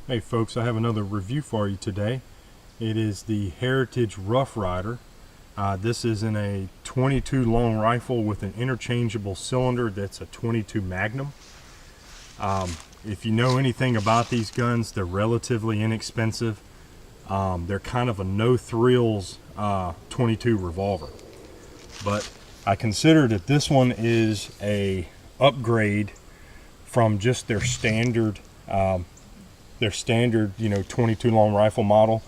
Hey folks, I have another review for you today. It is the Heritage Rough Rider. This is in a 22 long rifle with an interchangeable cylinder that's a 22 Magnum. If you know anything about these guns, they're relatively inexpensive. They're kind of a no thrills 22 revolver. But I consider that this one is a upgrade from just their standard 22 long rifle model,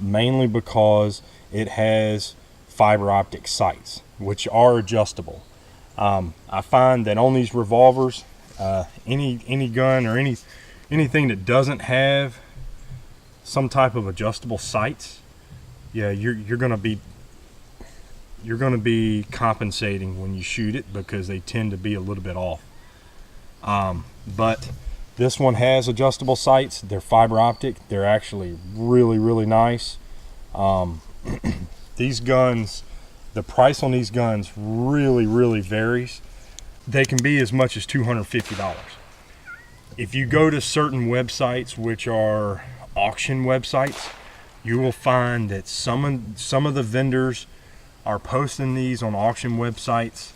mainly because it has fiber optic sights, which are adjustable. I find that on these revolvers, any gun or anything that doesn't have some type of adjustable sights, yeah, you're gonna be compensating when you shoot it, because they tend to be a little bit off. But this one has adjustable sights. They're fiber optic. They're actually really nice. These guns, the price on these guns really varies. They can be as much as $250. If you go to certain websites, which are auction websites, you will find that some of the vendors are posting these on auction websites,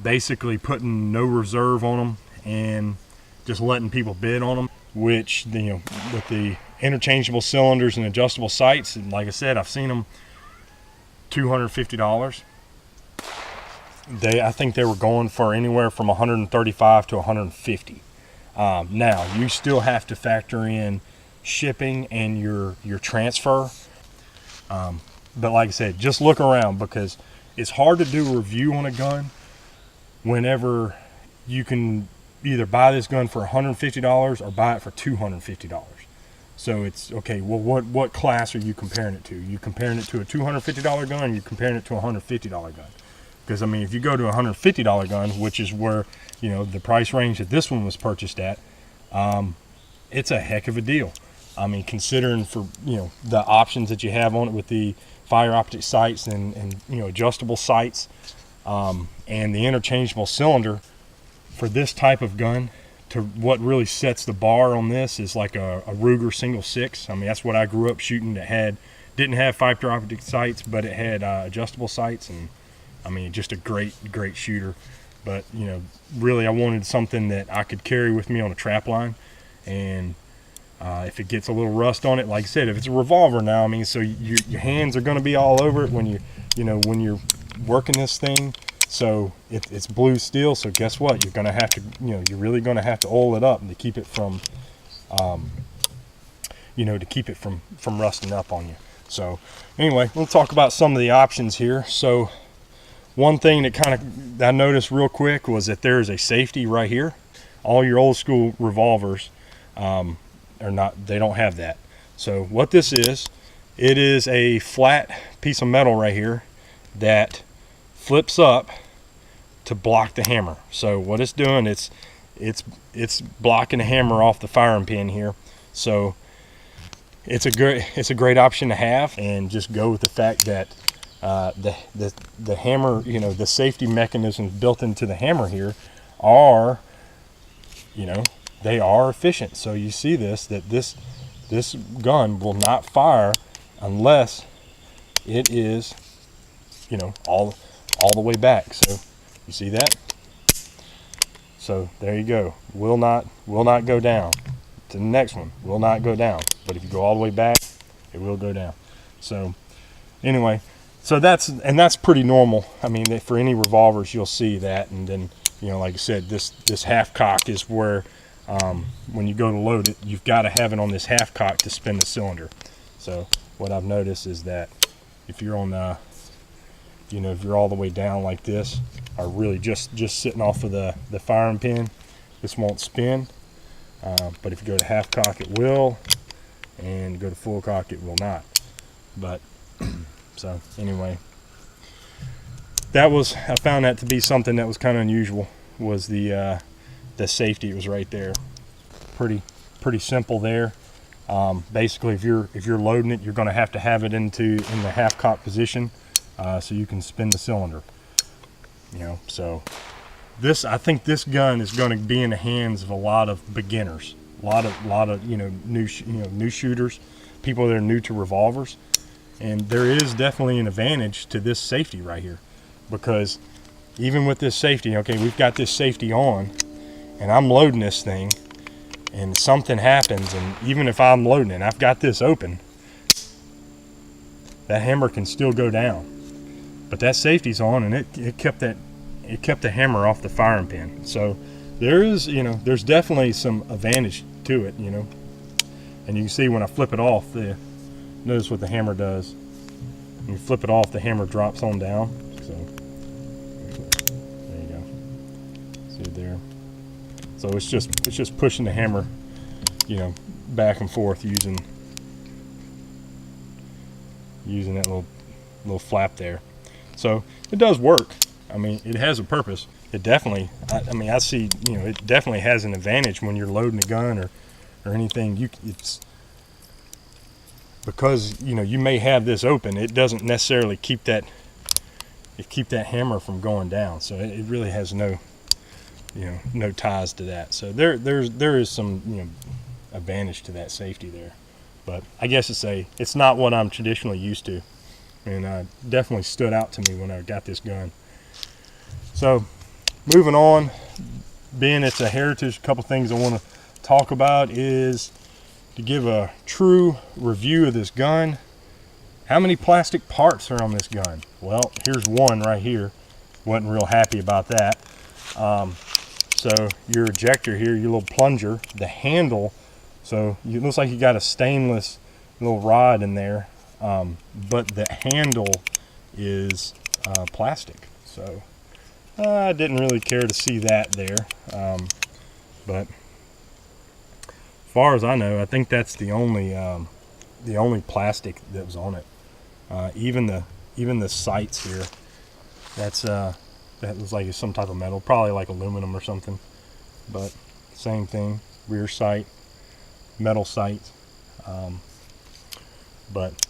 basically putting no reserve on them and just letting people bid on them, which, with the interchangeable cylinders and adjustable sights, and like I said, I've seen them $250. I think they were going for anywhere from $135 to $150. Now you still have to factor in shipping and your transfer. But like I said, just look around, because it's hard to do a review on a gun whenever you can either buy this gun for $150 or buy it for $250. So it's okay, well, what class are you comparing it to? You comparing it to a $250 gun, or you comparing it to a $150 gun? Because I mean, if you go to a $150 gun, which is where the price range that this one was purchased at, it's a heck of a deal. I mean, considering for the options that you have on it with the fiber optic sights and adjustable sights, and the interchangeable cylinder for this type of gun. To what really sets the bar on this is like a Ruger single 6. I mean, that's what I grew up shooting, that didn't have fiber optic sights, but it had adjustable sights, and I mean, just a great shooter. But really, I wanted something that I could carry with me on a trap line, and if it gets a little rust on it, like I said, if it's a revolver now, I mean, so your hands are going to be all over it when when you're working this thing. So it's blue steel. So guess what? You're going to have to, you're really going to have to oil it up to keep it from, from rusting up on you. So anyway, we'll talk about some of the options here. So one thing that I noticed real quick was that there is a safety right here. All your old school revolvers, they don't have that. So what this is, it is a flat piece of metal right here that flips up to block the hammer. So what it's doing, it's blocking the hammer off the firing pin here. So it's a great option to have, and just go with the fact that the hammer, the safety mechanisms built into the hammer here are, they are efficient. So you see that this gun will not fire unless it is all the way back. So you see that? So there you go. Will not go down. To the next one, will not go down. But if you go all the way back, it will go down. So anyway, so that's pretty normal. I mean, for any revolvers, you'll see that. And then like I said, this half cock is where when you go to load it, you've got to have it on this half cock to spin the cylinder. So what I've noticed is that if you're on if you're all the way down like this, or really just sitting off of the firing pin, this won't spin. But if you go to half cock, it will, and go to full cock, it will not. But so anyway, I found that to be something that was kind of unusual, was the safety. It was right there. Pretty simple there. Basically, if you're loading it, you're going to have it in the half cock position, so you can spin the cylinder. So I think this gun is going to be in the hands of a lot of beginners. lot of new shooters, people that are new to revolvers, and there is definitely an advantage to this safety right here, because even with this safety, okay, we've got this safety on, and I'm loading this thing, and something happens, and even if I'm loading it, I've got this open, that hammer can still go down. But that safety's on, and it kept the hammer off the firing pin. So there's definitely some advantage to it, and you can see when I flip it off, notice what the hammer does. When you flip it off, the hammer drops on down. So there you go. See it there. So it's just pushing the hammer, back and forth using that little flap there. So it does work. I mean, it has a purpose. It definitely, I see, it definitely has an advantage when you're loading a gun or anything. It's because, you may have this open, it doesn't necessarily keep that hammer from going down. So it really has no ties to that. So there is some, advantage to that safety there. But I guess it's not what I'm traditionally used to, and definitely stood out to me when I got this gun. So moving on, being it's a heritage, a couple things I want to talk about is to give a true review of this gun. How many plastic parts are on this gun? Well, here's one right here. Wasn't real happy about that. So your ejector here, your little plunger, the handle, so it looks like you got a stainless little rod in there, but the handle is plastic. So I didn't really care to see that there, but as far as I know, I think that's the only plastic that was on it. Even the sights here, that looks like it's some type of metal, probably like aluminum or something. But same thing, rear sight, metal sights. But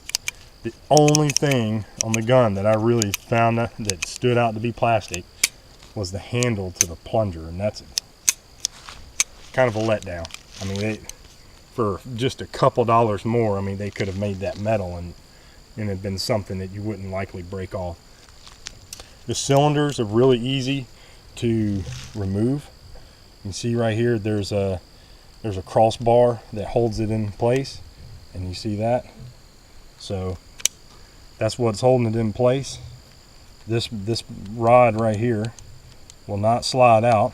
the only thing on the gun that I really found that stood out to be plastic was the handle to the plunger, and that's kind of a letdown. I mean, for just a couple dollars more, I mean, they could have made that metal and it'd been something that you wouldn't likely break off. The cylinders are really easy to remove. You can see right here there's a crossbar that holds it in place, and you see that. So that's what's holding it in place. This rod right here will not slide out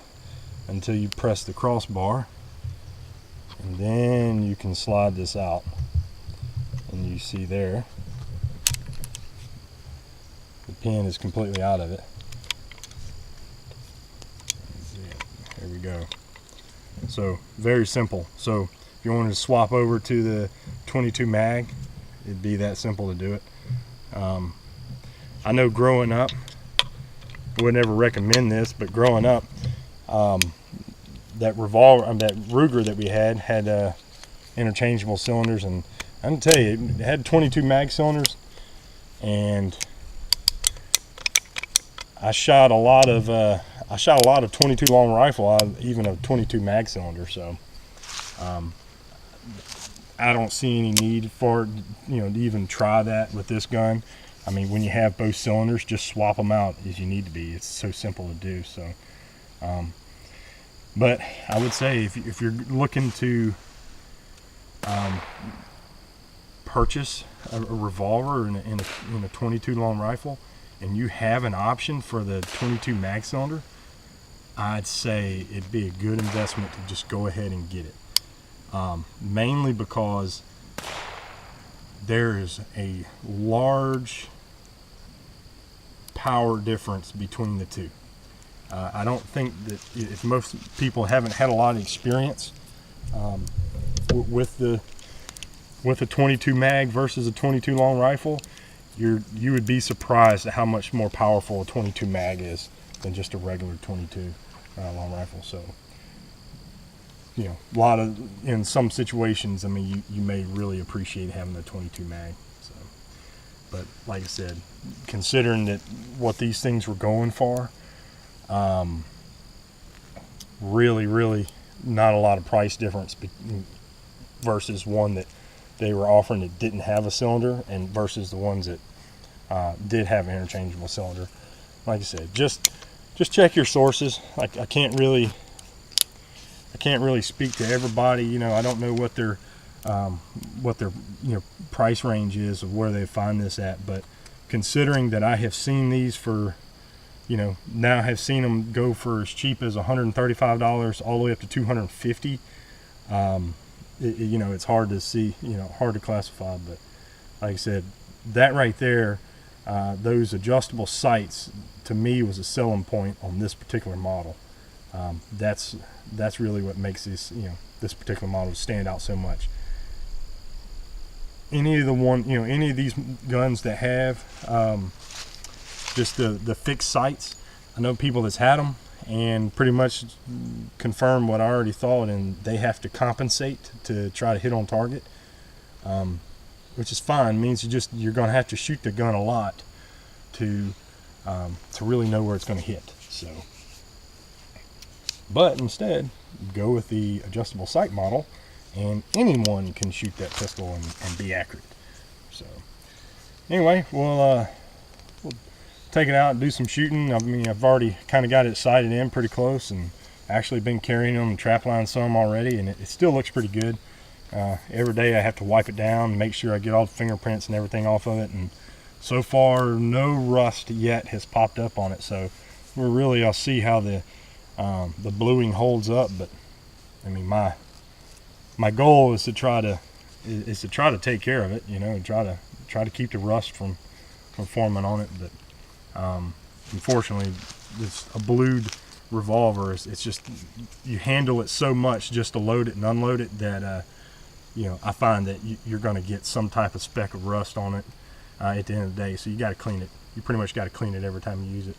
until you press the crossbar, and then you can slide this out, and you see there the pin is completely out of it. There we go. So very simple. So if you wanted to swap over to the 22 mag, it'd be that simple to do it. I know growing up, I would never recommend this, but growing up, that Ruger that we had interchangeable cylinders, and I'm gonna tell you, it had 22 mag cylinders, and I shot a lot of 22 long rifle out of even a 22 mag cylinder. So I don't see any need for to even try that with this gun. I mean, when you have both cylinders, just swap them out as you need to be. It's so simple to do. So but I would say if you're looking to purchase a revolver in a 22 long rifle, and you have an option for the 22 mag cylinder, I'd say it'd be a good investment to just go ahead and get it. Mainly because there is a large power difference between the two. I don't think that if most people haven't had a lot of experience with the 22 mag versus a 22 long rifle, you would be surprised at how much more powerful a 22 mag is than just a regular 22 long rifle. So in some situations, I mean, you may really appreciate having a 22 mag. So, but like I said, considering that what these things were going for, really not a lot of price difference versus one that they were offering that didn't have a cylinder, and versus the ones that did have an interchangeable cylinder. Like I said, just check your sources. I can't really speak to everybody. You know, I don't know what their price range is of where they find this at, but considering that I have seen these for, now have seen them go for as cheap as $135 all the way up to $250. It's hard to see, hard to classify, but like I said, that right there, those adjustable sights to me was a selling point on this particular model. That's really what makes this particular model stand out so much. Any of these guns that have just the fixed sights, I know people that's had them and pretty much confirm what I already thought, and they have to compensate to try to hit on target, which is fine. It means you're going to have to shoot the gun a lot to really know where it's going to hit. So, but instead, go with the adjustable sight model, and anyone can shoot that pistol and be accurate. So anyway, we'll take it out and do some shooting. I mean, I've already kind of got it sighted in pretty close, and actually been carrying them and trap line some already, and it still looks pretty good. Every day I have to wipe it down and make sure I get all the fingerprints and everything off of it, and so far no rust yet has popped up on it. So I'll see how the bluing holds up, but I mean, my goal is to try to take care of it, and try to keep the rust from forming on it. But unfortunately, this a blued revolver it's just, you handle it so much just to load it and unload it that I find that you're going to get some type of speck of rust on it at the end of the day. So you got to clean it. You pretty much got to clean it every time you use it.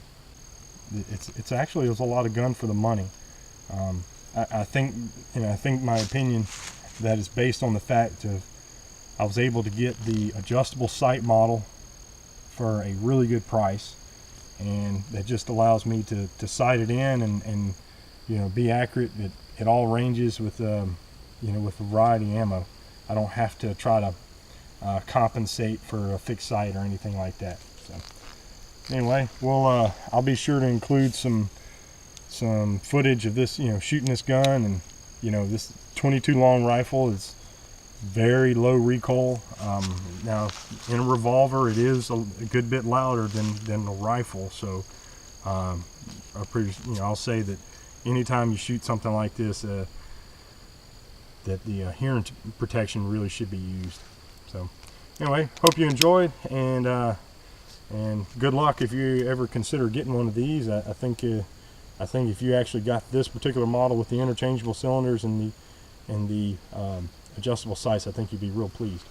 It's actually, a lot of gun for the money. I think my opinion that is based on the fact of I was able to get the adjustable sight model for a really good price, and that just allows me to sight it in and be accurate at all ranges with with a variety of ammo. I don't have to try to compensate for a fixed sight or anything like that. So anyway, I'll be sure to include some footage of this, shooting this gun, and this 22 long rifle is very low recoil. Now in a revolver, it is a good bit louder than the rifle. So I'll say that anytime you shoot something like this, that the hearing protection really should be used. So anyway, hope you enjoyed, and good luck if you ever consider getting one of these. I think if you actually got this particular model with the interchangeable cylinders and the adjustable sights, I think you'd be real pleased.